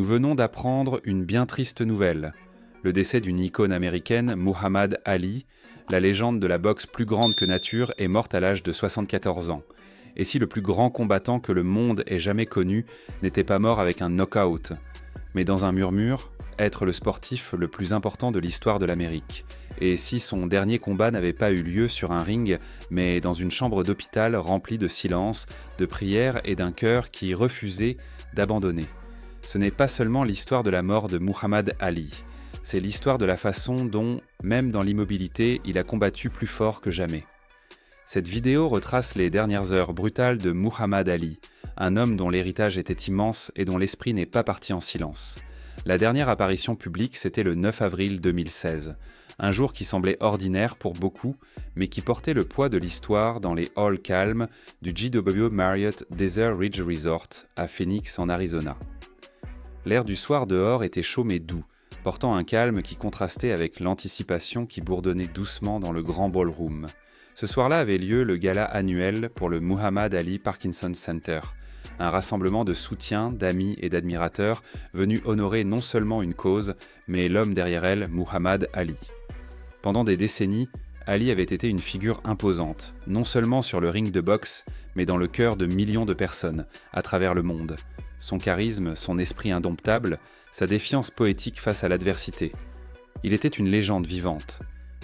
Nous venons d'apprendre une bien triste nouvelle. Le décès d'une icône américaine, Muhammad Ali, la légende de la boxe plus grande que nature, est morte à l'âge de 74 ans. Et si le plus grand combattant que le monde ait jamais connu n'était pas mort avec un knock-out, mais dans un murmure, être le sportif le plus important de l'histoire de l'Amérique. Et si son dernier combat n'avait pas eu lieu sur un ring, mais dans une chambre d'hôpital remplie de silence, de prières et d'un cœur qui refusait d'abandonner. Ce n'est pas seulement l'histoire de la mort de Muhammad Ali, c'est l'histoire de la façon dont, même dans l'immobilité, il a combattu plus fort que jamais. Cette vidéo retrace les dernières heures brutales de Muhammad Ali, un homme dont l'héritage était immense et dont l'esprit n'est pas parti en silence. La dernière apparition publique, c'était le 9 avril 2016, un jour qui semblait ordinaire pour beaucoup, mais qui portait le poids de l'histoire dans les halls calmes du JW Marriott Desert Ridge Resort à Phoenix en Arizona. L'air du soir dehors était chaud mais doux, portant un calme qui contrastait avec l'anticipation qui bourdonnait doucement dans le grand ballroom. Ce soir-là avait lieu le gala annuel pour le Muhammad Ali Parkinson Center, un rassemblement de soutien, d'amis et d'admirateurs venus honorer non seulement une cause, mais l'homme derrière elle, Muhammad Ali. Pendant des décennies, Ali avait été une figure imposante, non seulement sur le ring de boxe, mais dans le cœur de millions de personnes, à travers le monde. Son charisme, son esprit indomptable, sa défiance poétique face à l'adversité. Il était une légende vivante.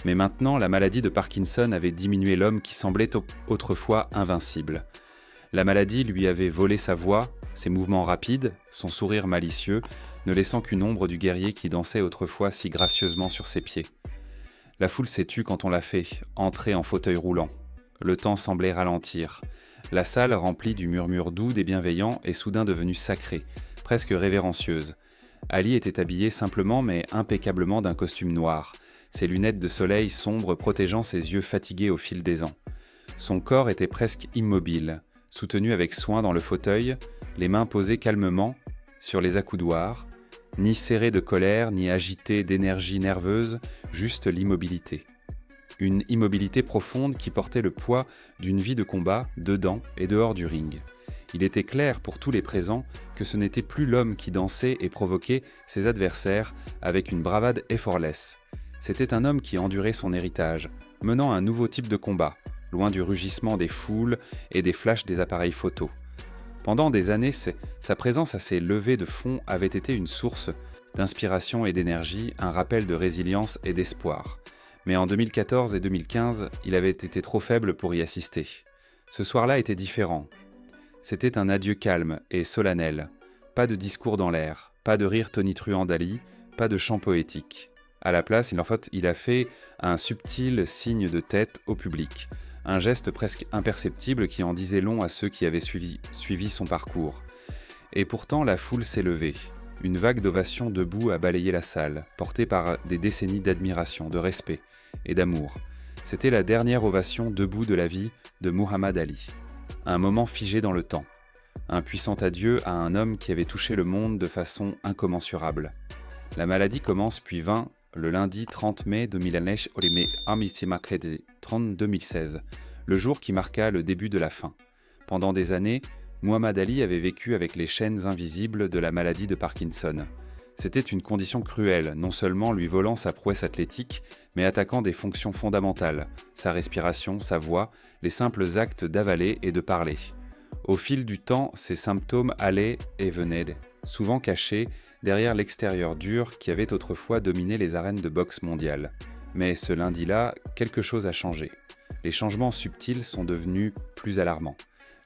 Mais maintenant, la maladie de Parkinson avait diminué l'homme qui semblait autrefois invincible. La maladie lui avait volé sa voix, ses mouvements rapides, son sourire malicieux, ne laissant qu'une ombre du guerrier qui dansait autrefois si gracieusement sur ses pieds. La foule s'est tue quand on l'a fait, entrer en fauteuil roulant. Le temps semblait ralentir. La salle, remplie du murmure doux des bienveillants, est soudain devenue sacrée, presque révérencieuse. Ali était habillé simplement mais impeccablement d'un costume noir, ses lunettes de soleil sombres protégeant ses yeux fatigués au fil des ans. Son corps était presque immobile, soutenu avec soin dans le fauteuil, les mains posées calmement sur les accoudoirs, ni serré de colère, ni agité d'énergie nerveuse, juste l'immobilité. Une immobilité profonde qui portait le poids d'une vie de combat dedans et dehors du ring. Il était clair pour tous les présents que ce n'était plus l'homme qui dansait et provoquait ses adversaires avec une bravade effortless. C'était un homme qui endurait son héritage, menant un nouveau type de combat, loin du rugissement des foules et des flashs des appareils photo. Pendant des années, sa présence à ces levées de fond avait été une source d'inspiration et d'énergie, un rappel de résilience et d'espoir. Mais en 2014 et 2015, il avait été trop faible pour y assister. Ce soir-là était différent. C'était un adieu calme et solennel. Pas de discours dans l'air, pas de rire tonitruant d'Ali, pas de chant poétique. À la place, il a fait un subtil signe de tête au public, un geste presque imperceptible qui en disait long à ceux qui avaient suivi son parcours. Et pourtant, la foule s'est levée. Une vague d'ovations debout a balayé la salle, portée par des décennies d'admiration, de respect et d'amour. C'était la dernière ovation debout de la vie de Muhammad Ali. Un moment figé dans le temps. Un puissant adieu à un homme qui avait touché le monde de façon incommensurable. La maladie commence puis vint le lundi 30 mai 2016, 2016, le jour qui marqua le début de la fin. Pendant des années, Muhammad Ali avait vécu avec les chaînes invisibles de la maladie de Parkinson. C'était une condition cruelle, non seulement lui volant sa prouesse athlétique, mais attaquant des fonctions fondamentales, sa respiration, sa voix, les simples actes d'avaler et de parler. Au fil du temps, ces symptômes allaient et venaient, souvent cachés derrière l'extérieur dur qui avait autrefois dominé les arènes de boxe mondiale. Mais ce lundi-là, quelque chose a changé. Les changements subtils sont devenus plus alarmants.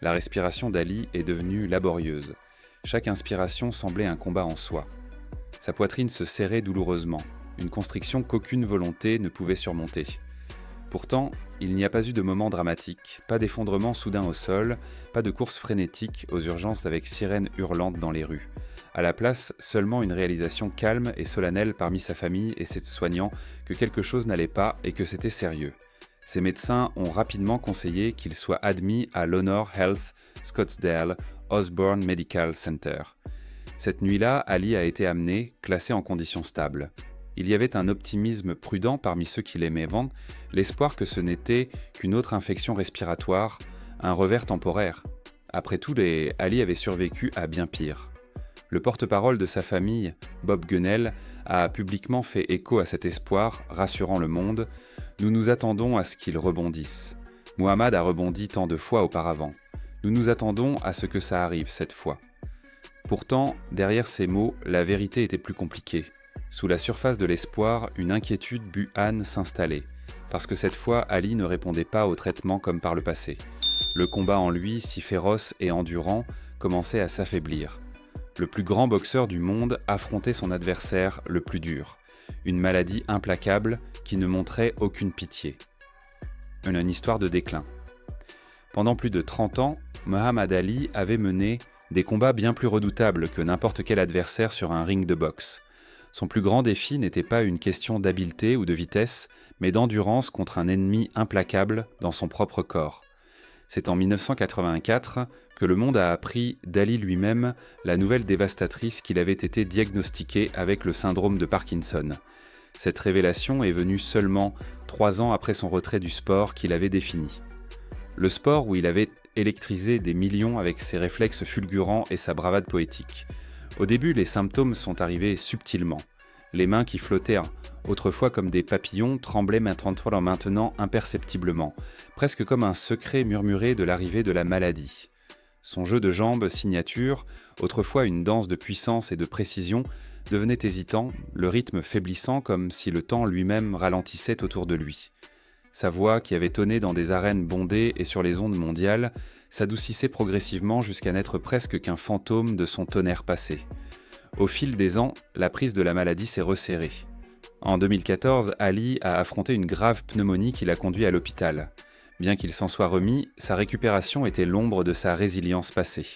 La respiration d'Ali est devenue laborieuse. Chaque inspiration semblait un combat en soi. Sa poitrine se serrait douloureusement, une constriction qu'aucune volonté ne pouvait surmonter. Pourtant, il n'y a pas eu de moment dramatique, pas d'effondrement soudain au sol, pas de course frénétique aux urgences avec sirènes hurlantes dans les rues. À la place, seulement une réalisation calme et solennelle parmi sa famille et ses soignants que quelque chose n'allait pas et que c'était sérieux. Ses médecins ont rapidement conseillé qu'il soit admis à l'Honor Health Scottsdale Osborne Medical Center. Cette nuit-là, Ali a été amené, classé en conditions stables. Il y avait un optimisme prudent parmi ceux qui l'aimaient vendre, l'espoir que ce n'était qu'une autre infection respiratoire, un revers temporaire. Après tout, Ali avait survécu à bien pire. Le porte-parole de sa famille, Bob Gunnell, a publiquement fait écho à cet espoir, rassurant le monde. Nous nous attendons à ce qu'il rebondisse. Muhammad a rebondi tant de fois auparavant. Nous nous attendons à ce que ça arrive cette fois. Pourtant, derrière ces mots, la vérité était plus compliquée. Sous la surface de l'espoir, une inquiétude buane s'installait, parce que cette fois, Ali ne répondait pas au traitement comme par le passé. Le combat en lui, si féroce et endurant, commençait à s'affaiblir. Le plus grand boxeur du monde affrontait son adversaire le plus dur, une maladie implacable qui ne montrait aucune pitié. Une histoire de déclin. Pendant plus de 30 ans, Muhammad Ali avait mené des combats bien plus redoutables que n'importe quel adversaire sur un ring de boxe. Son plus grand défi n'était pas une question d'habileté ou de vitesse, mais d'endurance contre un ennemi implacable dans son propre corps. C'est en 1984 que le monde a appris d'Ali lui-même la nouvelle dévastatrice qu'il avait été diagnostiqué avec le syndrome de Parkinson. Cette révélation est venue seulement 3 ans après son retrait du sport qu'il avait défini. Le sport où il avait électrisé des millions avec ses réflexes fulgurants et sa bravade poétique. Au début, les symptômes sont arrivés subtilement. Les mains qui flottaient autrefois comme des papillons tremblaient maintenant imperceptiblement, presque comme un secret murmuré de l'arrivée de la maladie. Son jeu de jambes signature, autrefois une danse de puissance et de précision, devenait hésitant, le rythme faiblissant comme si le temps lui-même ralentissait autour de lui. Sa voix, qui avait tonné dans des arènes bondées et sur les ondes mondiales, s'adoucissait progressivement jusqu'à n'être presque qu'un fantôme de son tonnerre passé. Au fil des ans, la prise de la maladie s'est resserrée. En 2014, Ali a affronté une grave pneumonie qui l'a conduit à l'hôpital. Bien qu'il s'en soit remis, sa récupération était l'ombre de sa résilience passée.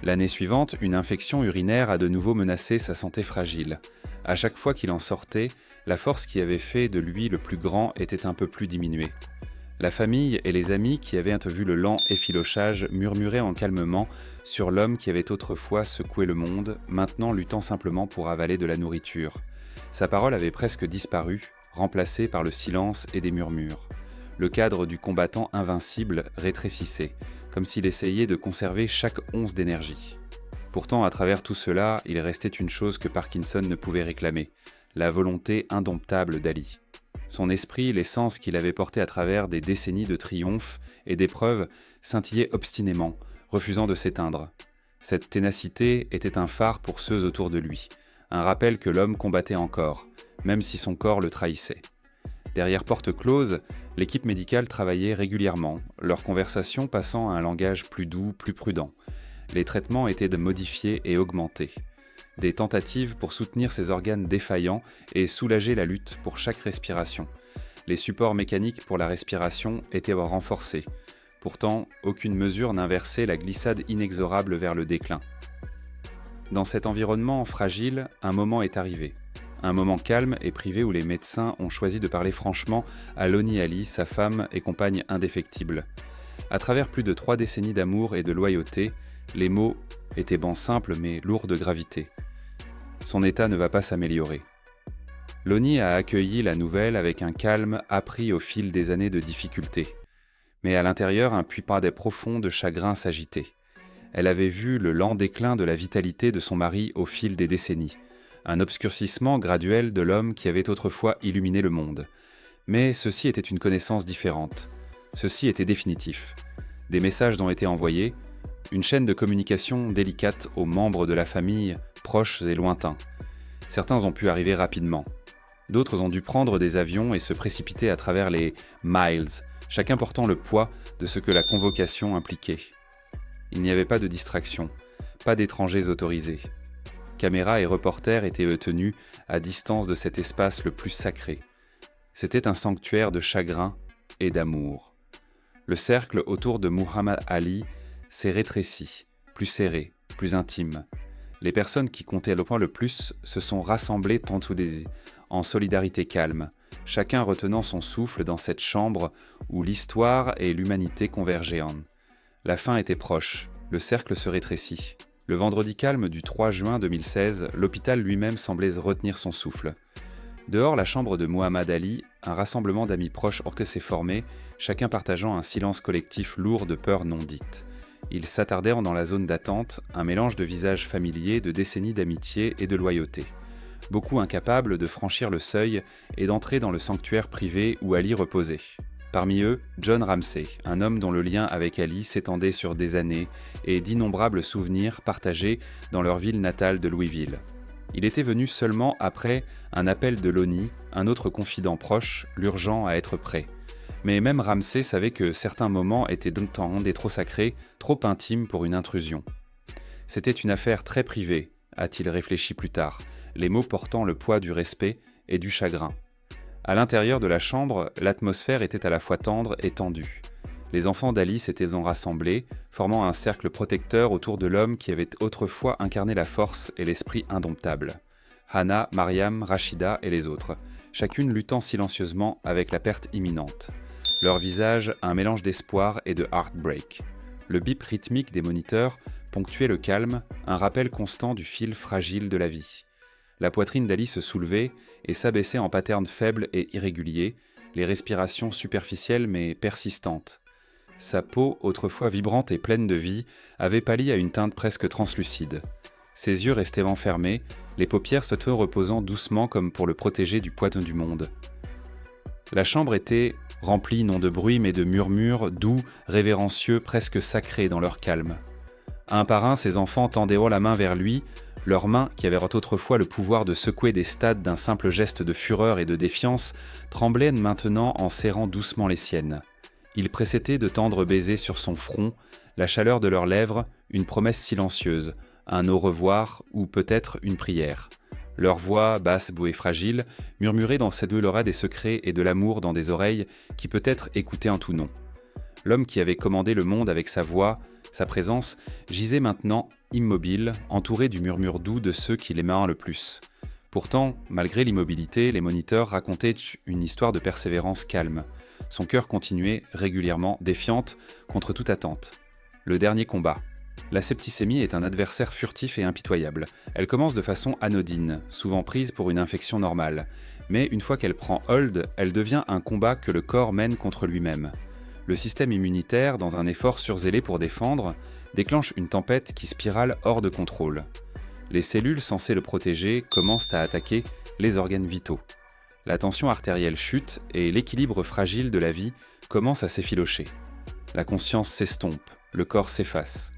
L'année suivante, une infection urinaire a de nouveau menacé sa santé fragile. À chaque fois qu'il en sortait, la force qui avait fait de lui le plus grand était un peu plus diminuée. La famille et les amis qui avaient vu le lent effilochage murmuraient en calmement sur l'homme qui avait autrefois secoué le monde, maintenant luttant simplement pour avaler de la nourriture. Sa parole avait presque disparu, remplacée par le silence et des murmures. Le cadre du combattant invincible rétrécissait, comme s'il essayait de conserver chaque once d'énergie. Pourtant, à travers tout cela, il restait une chose que Parkinson ne pouvait réclamer, la volonté indomptable d'Ali. Son esprit, l'essence qu'il avait portée à travers des décennies de triomphes et d'épreuves, scintillait obstinément, refusant de s'éteindre. Cette ténacité était un phare pour ceux autour de lui, un rappel que l'homme combattait encore, même si son corps le trahissait. Derrière porte close, l'équipe médicale travaillait régulièrement, leurs conversations passant à un langage plus doux, plus prudent. Les traitements étaient modifiés et augmentés. Des tentatives pour soutenir ses organes défaillants et soulager la lutte pour chaque respiration. Les supports mécaniques pour la respiration étaient renforcés. Pourtant, aucune mesure n'inversait la glissade inexorable vers le déclin. Dans cet environnement fragile, un moment est arrivé. Un moment calme et privé où les médecins ont choisi de parler franchement à Lonnie Ali, sa femme et compagne indéfectible. À travers plus de 3 décennies d'amour et de loyauté, les mots étaient simples mais lourds de gravité. Son état ne va pas s'améliorer. Lonnie a accueilli la nouvelle avec un calme appris au fil des années de difficultés. Mais à l'intérieur, un puits profond de chagrin s'agitait. Elle avait vu le lent déclin de la vitalité de son mari au fil des décennies, un obscurcissement graduel de l'homme qui avait autrefois illuminé le monde. Mais ceci était une connaissance différente. Ceci était définitif. Des messages ont été envoyés, une chaîne de communication délicate aux membres de la famille, proches et lointains. Certains ont pu arriver rapidement. D'autres ont dû prendre des avions et se précipiter à travers les « miles », chacun portant le poids de ce que la convocation impliquait. Il n'y avait pas de distraction, pas d'étrangers autorisés. Caméras et reporters étaient tenus à distance de cet espace le plus sacré. C'était un sanctuaire de chagrin et d'amour. Le cercle autour de Muhammad Ali s'est rétréci, plus serré, plus intime. Les personnes qui comptaient le plus se sont rassemblées en solidarité calme, chacun retenant son souffle dans cette chambre où l'histoire et l'humanité convergeaient. La fin était proche, le cercle se rétrécit. Le vendredi calme du 3 juin 2016, l'hôpital lui-même semblait retenir son souffle. Dehors la chambre de Muhammad Ali, un rassemblement d'amis proches s'est formé, chacun partageant un silence collectif lourd de peurs non dites. Ils s'attardèrent dans la zone d'attente, un mélange de visages familiers, de décennies d'amitié et de loyauté. Beaucoup incapables de franchir le seuil et d'entrer dans le sanctuaire privé où Ali reposait. Parmi eux, John Ramsey, un homme dont le lien avec Ali s'étendait sur des années et d'innombrables souvenirs partagés dans leur ville natale de Louisville. Il était venu seulement après un appel de Lonnie, un autre confident proche, l'urgeant à être prêt. Mais même Ramsey savait que certains moments étaient des trop sacrés, trop intimes pour une intrusion. C'était une affaire très privée, a-t-il réfléchi plus tard, les mots portant le poids du respect et du chagrin. À l'intérieur de la chambre, l'atmosphère était à la fois tendre et tendue. Les enfants d'Ali s'étaient rassemblés, formant un cercle protecteur autour de l'homme qui avait autrefois incarné la force et l'esprit indomptable. Hannah, Mariam, Rachida et les autres, chacune luttant silencieusement avec la perte imminente. Leur visage, un mélange d'espoir et de heartbreak. Le bip rythmique des moniteurs ponctuait le calme, un rappel constant du fil fragile de la vie. La poitrine d'Ali se soulevait et s'abaissait en patterns faibles et irréguliers, les respirations superficielles mais persistantes. Sa peau, autrefois vibrante et pleine de vie, avait pâli à une teinte presque translucide. Ses yeux restaient enfermés, les paupières se reposant doucement comme pour le protéger du poids du monde. La chambre était remplie non de bruit mais de murmures doux, révérencieux, presque sacrés dans leur calme. Un par un, ses enfants tendaient la main vers lui, leurs mains, qui avaient autrefois le pouvoir de secouer des stades d'un simple geste de fureur et de défiance, tremblaient maintenant en serrant doucement les siennes. Ils précédaient de tendres baisers sur son front, la chaleur de leurs lèvres, une promesse silencieuse, un au revoir ou peut-être une prière. Leur voix, basse, et fragile, murmurait dans cette l'aura des secrets et de l'amour dans des oreilles qui peut-être écoutaient en tout nom. L'homme qui avait commandé le monde avec sa voix, sa présence, gisait maintenant immobile, entouré du murmure doux de ceux qui l'aimaient le plus. Pourtant, malgré l'immobilité, les moniteurs racontaient une histoire de persévérance calme. Son cœur continuait, régulièrement, défiante, contre toute attente. Le dernier combat. La septicémie est un adversaire furtif et impitoyable. Elle commence de façon anodine, souvent prise pour une infection normale. Mais une fois qu'elle prend hold, elle devient un combat que le corps mène contre lui-même. Le système immunitaire, dans un effort surzélé pour défendre, déclenche une tempête qui spirale hors de contrôle. Les cellules censées le protéger commencent à attaquer les organes vitaux. La tension artérielle chute et l'équilibre fragile de la vie commence à s'effilocher. La conscience s'estompe, le corps s'efface.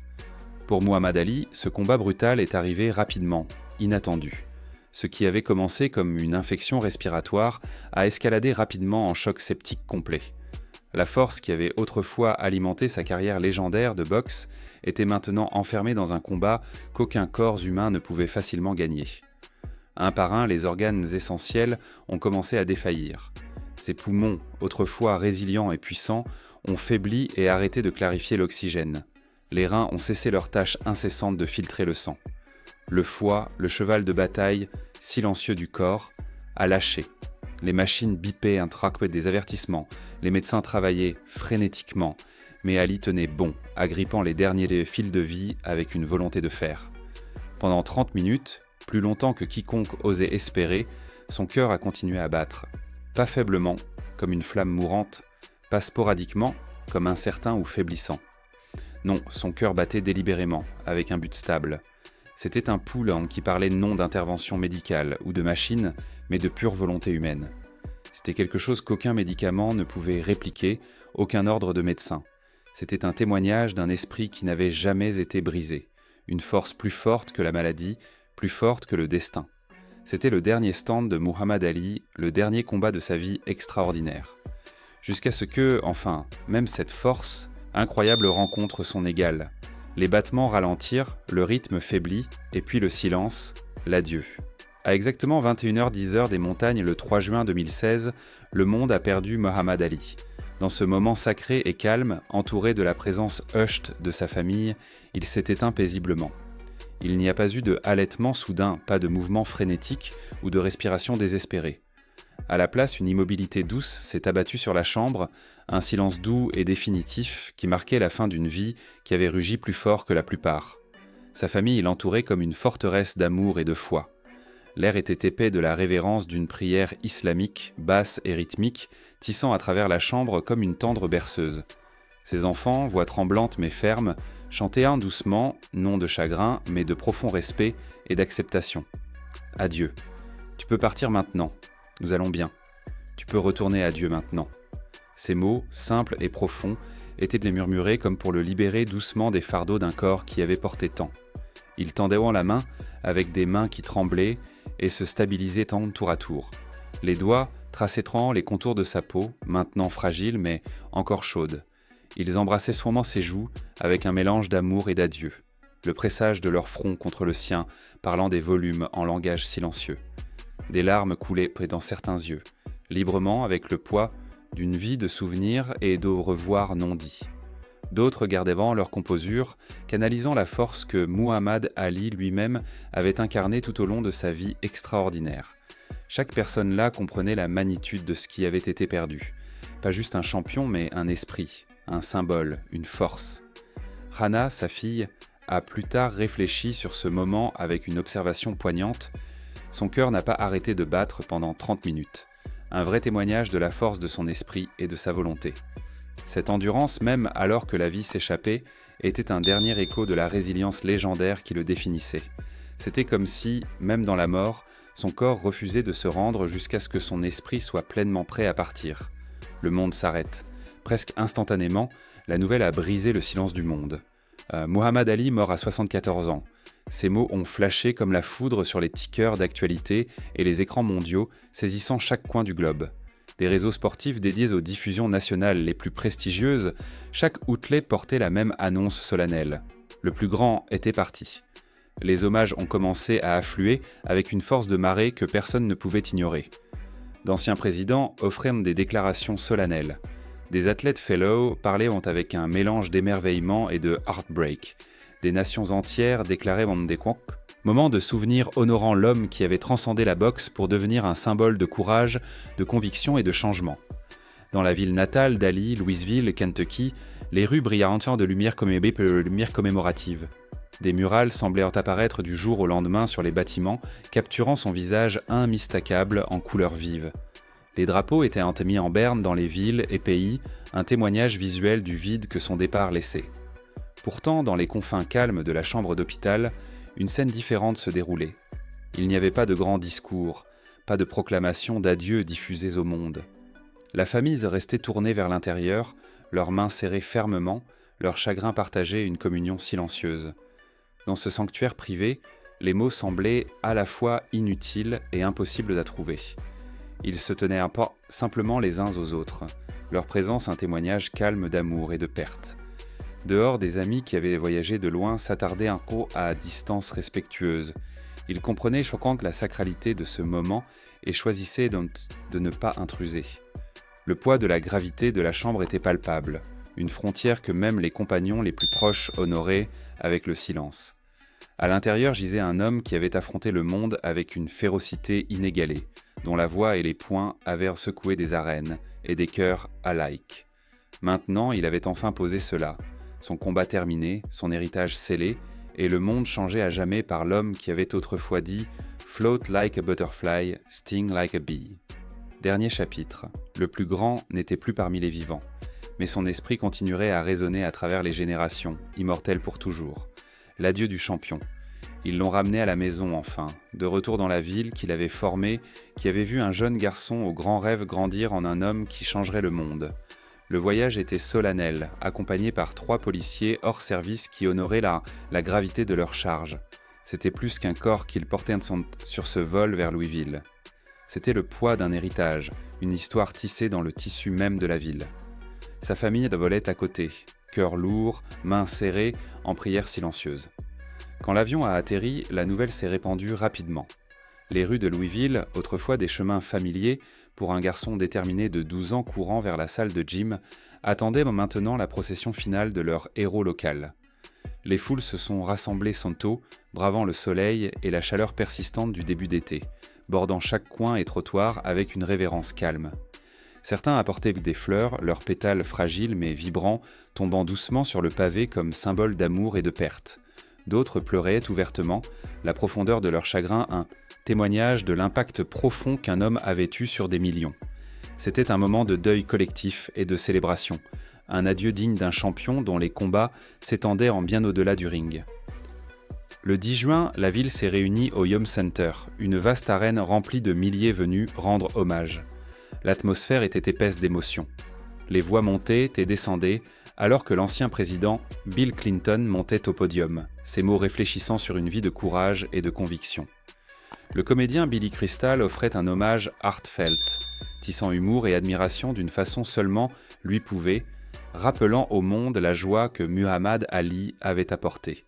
Pour Muhammad Ali, ce combat brutal est arrivé rapidement, inattendu. Ce qui avait commencé comme une infection respiratoire a escaladé rapidement en choc septique complet. La force qui avait autrefois alimenté sa carrière légendaire de boxe était maintenant enfermée dans un combat qu'aucun corps humain ne pouvait facilement gagner. Un par un, les organes essentiels ont commencé à défaillir. Ses poumons, autrefois résilients et puissants, ont faibli et arrêté de clarifier l'oxygène. Les reins ont cessé leur tâche incessante de filtrer le sang. Le foie, le cheval de bataille, silencieux du corps, a lâché. Les machines bipaient des avertissements, les médecins travaillaient frénétiquement, mais Ali tenait bon, agrippant les derniers fils de vie avec une volonté de fer. Pendant 30 minutes, plus longtemps que quiconque osait espérer, son cœur a continué à battre. Pas faiblement, comme une flamme mourante, pas sporadiquement, comme incertain ou faiblissant. Non, son cœur battait délibérément, avec un but stable. C'était un pouls qui parlait non d'intervention médicale ou de machine, mais de pure volonté humaine. C'était quelque chose qu'aucun médicament ne pouvait répliquer, aucun ordre de médecin. C'était un témoignage d'un esprit qui n'avait jamais été brisé, une force plus forte que la maladie, plus forte que le destin. C'était le dernier stand de Muhammad Ali, le dernier combat de sa vie extraordinaire. Jusqu'à ce que, enfin, même cette force, incroyable rencontre son égal. Les battements ralentirent, le rythme faiblit, et puis le silence, l'adieu. À exactement 21h10 des montagnes le 3 juin 2016, le monde a perdu Muhammad Ali. Dans ce moment sacré et calme, entouré de la présence hushed de sa famille, il s'est éteint paisiblement. Il n'y a pas eu de halètement soudain, pas de mouvement frénétique ou de respiration désespérée. À la place, une immobilité douce s'est abattue sur la chambre, un silence doux et définitif qui marquait la fin d'une vie qui avait rugi plus fort que la plupart. Sa famille l'entourait comme une forteresse d'amour et de foi. L'air était épais de la révérence d'une prière islamique, basse et rythmique, tissant à travers la chambre comme une tendre berceuse. Ses enfants, voix tremblantes mais fermes, Chantez un doucement, non de chagrin, mais de profond respect et d'acceptation. Adieu. Tu peux partir maintenant. Nous allons bien. Tu peux retourner à Dieu maintenant. Ces mots, simples et profonds, étaient de les murmurer comme pour le libérer doucement des fardeaux d'un corps qui avait porté tant. Il tendait haut la main, avec des mains qui tremblaient et se stabilisaient tour à tour. Les doigts traçaient les contours de sa peau, maintenant fragile mais encore chaude. Ils embrassaient sourement ses joues avec un mélange d'amour et d'adieu, le pressage de leur front contre le sien, parlant des volumes en langage silencieux. Des larmes coulaient dans certains yeux, librement avec le poids d'une vie de souvenirs et d'au revoir non dits. D'autres gardaient vent leur composure, canalisant la force que Muhammad Ali lui-même avait incarnée tout au long de sa vie extraordinaire. Chaque personne là comprenait la magnitude de ce qui avait été perdu. Pas juste un champion, mais un esprit, un symbole, une force. Rana, sa fille, a plus tard réfléchi sur ce moment avec une observation poignante. Son cœur n'a pas arrêté de battre pendant 30 minutes. Un vrai témoignage de la force de son esprit et de sa volonté. Cette endurance, même alors que la vie s'échappait, était un dernier écho de la résilience légendaire qui le définissait. C'était comme si, même dans la mort, son corps refusait de se rendre jusqu'à ce que son esprit soit pleinement prêt à partir. Le monde s'arrête. Presque instantanément, la nouvelle a brisé le silence du monde. Muhammad Ali mort à 74 ans. Ces mots ont flashé comme la foudre sur les tickers d'actualité et les écrans mondiaux, saisissant chaque coin du globe. Des réseaux sportifs dédiés aux diffusions nationales les plus prestigieuses, chaque outlet portait la même annonce solennelle. Le plus grand était parti. Les hommages ont commencé à affluer avec une force de marée que personne ne pouvait ignorer. D'anciens présidents offraient des déclarations solennelles. Des athlètes fellow parlaient avec un mélange d'émerveillement et de heartbreak. Des nations entières déclaraient des conques. Moment de souvenir honorant l'homme qui avait transcendé la boxe pour devenir un symbole de courage, de conviction et de changement. Dans la ville natale d'Ali, Louisville, Kentucky, les rues brillantent de lumière commémorative. Des murales semblaient apparaître du jour au lendemain sur les bâtiments, capturant son visage immistakable en couleurs vives. Les drapeaux étaient mis en berne dans les villes et pays, un témoignage visuel du vide que son départ laissait. Pourtant, dans les confins calmes de la chambre d'hôpital, une scène différente se déroulait. Il n'y avait pas de grands discours, pas de proclamations d'adieu diffusées au monde. La famille restait tournée vers l'intérieur, leurs mains serrées fermement, leur chagrin partagé une communion silencieuse. Dans ce sanctuaire privé, les mots semblaient à la fois inutiles et impossibles à trouver. Ils se tenaient simplement les uns aux autres, leur présence un témoignage calme d'amour et de perte. Dehors, des amis qui avaient voyagé de loin s'attardaient un peu à distance respectueuse. Ils comprenaient choquante la sacralité de ce moment et choisissaient de ne pas intruser. Le poids de la gravité de la chambre était palpable, une frontière que même les compagnons les plus proches honoraient avec le silence. À l'intérieur gisait un homme qui avait affronté le monde avec une férocité inégalée, dont la voix et les poings avaient secoué des arènes et des cœurs alike. Maintenant, il avait enfin posé cela. Son combat terminé, son héritage scellé, et le monde changé à jamais par l'homme qui avait autrefois dit « Float like a butterfly, sting like a bee ». Dernier chapitre. Le plus grand n'était plus parmi les vivants, mais son esprit continuerait à résonner à travers les générations, immortel pour toujours. L'adieu du champion. Ils l'ont ramené à la maison enfin, de retour dans la ville qu'il avait formée, qui avait vu un jeune garçon au grand rêve grandir en un homme qui changerait le monde. Le voyage était solennel, accompagné par 3 policiers hors service qui honoraient la gravité de leur charge. C'était plus qu'un corps qu'ils portaient sur ce vol vers Louisville. C'était le poids d'un héritage, une histoire tissée dans le tissu même de la ville. Sa famille volait à côté, cœur lourd, mains serrées, en prière silencieuse. Quand l'avion a atterri, la nouvelle s'est répandue rapidement. Les rues de Louisville, autrefois des chemins familiers, pour un garçon déterminé de 12 ans courant vers la salle de gym, attendaient maintenant la procession finale de leur héros local. Les foules se sont rassemblées tôt, bravant le soleil et la chaleur persistante du début d'été, bordant chaque coin et trottoir avec une révérence calme. Certains apportaient des fleurs, leurs pétales fragiles mais vibrants, tombant doucement sur le pavé comme symbole d'amour et de perte. D'autres pleuraient ouvertement, la profondeur de leur chagrin un témoignage de l'impact profond qu'un homme avait eu sur des millions. C'était un moment de deuil collectif et de célébration, un adieu digne d'un champion dont les combats s'étendaient en bien au-delà du ring. Le 10 juin, la ville s'est réunie au Yum Center, une vaste arène remplie de milliers venus rendre hommage. L'atmosphère était épaisse d'émotion. Les voix montaient et descendaient, alors que l'ancien président Bill Clinton montait au podium, ses mots réfléchissant sur une vie de courage et de conviction. Le comédien Billy Crystal offrait un hommage heartfelt, tissant humour et admiration d'une façon seulement lui pouvait, rappelant au monde la joie que Muhammad Ali avait apportée.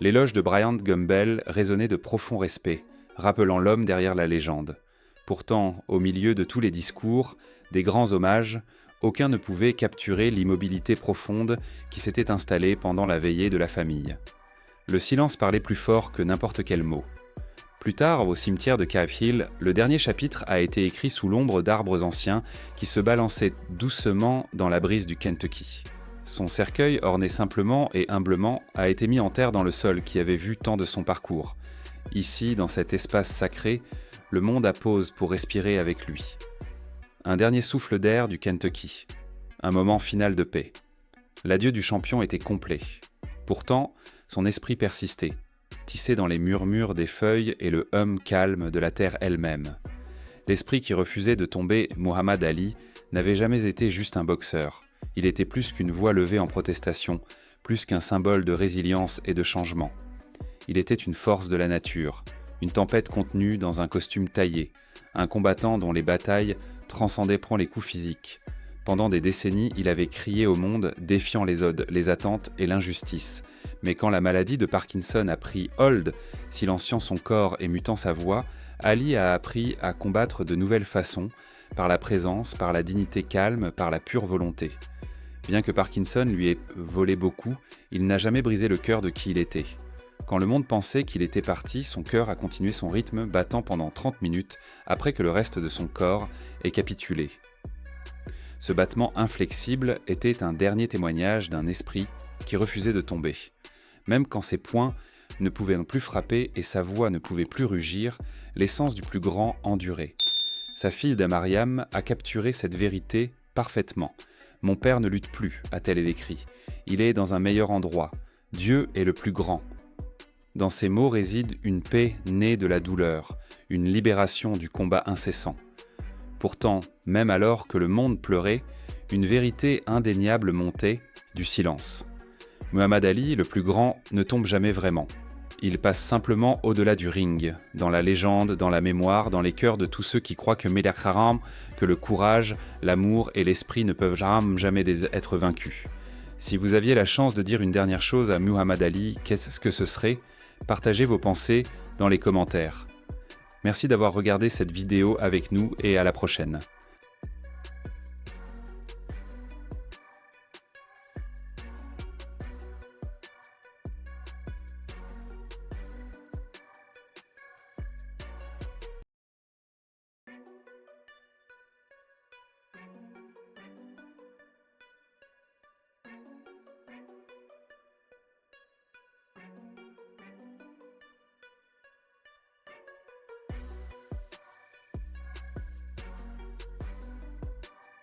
L'éloge de Bryant Gumbel résonnait de profond respect, rappelant l'homme derrière la légende. Pourtant, au milieu de tous les discours, des grands hommages, aucun ne pouvait capturer l'immobilité profonde qui s'était installée pendant la veillée de la famille. Le silence parlait plus fort que n'importe quel mot. Plus tard, au cimetière de Cave Hill, le dernier chapitre a été écrit sous l'ombre d'arbres anciens qui se balançaient doucement dans la brise du Kentucky. Son cercueil, orné simplement et humblement, a été mis en terre dans le sol qui avait vu tant de son parcours. Ici, dans cet espace sacré, le monde appose pour respirer avec lui. Un dernier souffle d'air du Kentucky. Un moment final de paix. L'adieu du champion était complet. Pourtant, son esprit persistait, tissé dans les murmures des feuilles et le hum calme de la terre elle-même. L'esprit qui refusait de tomber Muhammad Ali n'avait jamais été juste un boxeur. Il était plus qu'une voix levée en protestation, plus qu'un symbole de résilience et de changement. Il était une force de la nature, une tempête contenue dans un costume taillé, un combattant dont les batailles transcendaient les coups physiques. Pendant des décennies, il avait crié au monde, défiant les odes, les attentes et l'injustice. Mais quand la maladie de Parkinson a pris hold, silenciant son corps et mutant sa voix, Ali a appris à combattre de nouvelles façons, par la présence, par la dignité calme, par la pure volonté. Bien que Parkinson lui ait volé beaucoup, il n'a jamais brisé le cœur de qui il était. Quand le monde pensait qu'il était parti, son cœur a continué son rythme, battant pendant 30 minutes après que le reste de son corps ait capitulé. Ce battement inflexible était un dernier témoignage d'un esprit qui refusait de tomber. Même quand ses poings ne pouvaient plus frapper et sa voix ne pouvait plus rugir, l'essence du plus grand endurait. Sa fille Mariam a capturé cette vérité parfaitement. « Mon père ne lutte plus », a-t-elle écrit. « Il est dans un meilleur endroit. Dieu est le plus grand. » Dans ces mots réside une paix née de la douleur, une libération du combat incessant. Pourtant, même alors que le monde pleurait, une vérité indéniable montait du silence. Muhammad Ali, le plus grand, ne tombe jamais vraiment. Il passe simplement au-delà du ring, dans la légende, dans la mémoire, dans les cœurs de tous ceux qui croient que que le courage, l'amour et l'esprit ne peuvent jamais être vaincus. Si vous aviez la chance de dire une dernière chose à Muhammad Ali, qu'est-ce que ce serait ? Partagez vos pensées dans les commentaires. Merci d'avoir regardé cette vidéo avec nous et à la prochaine.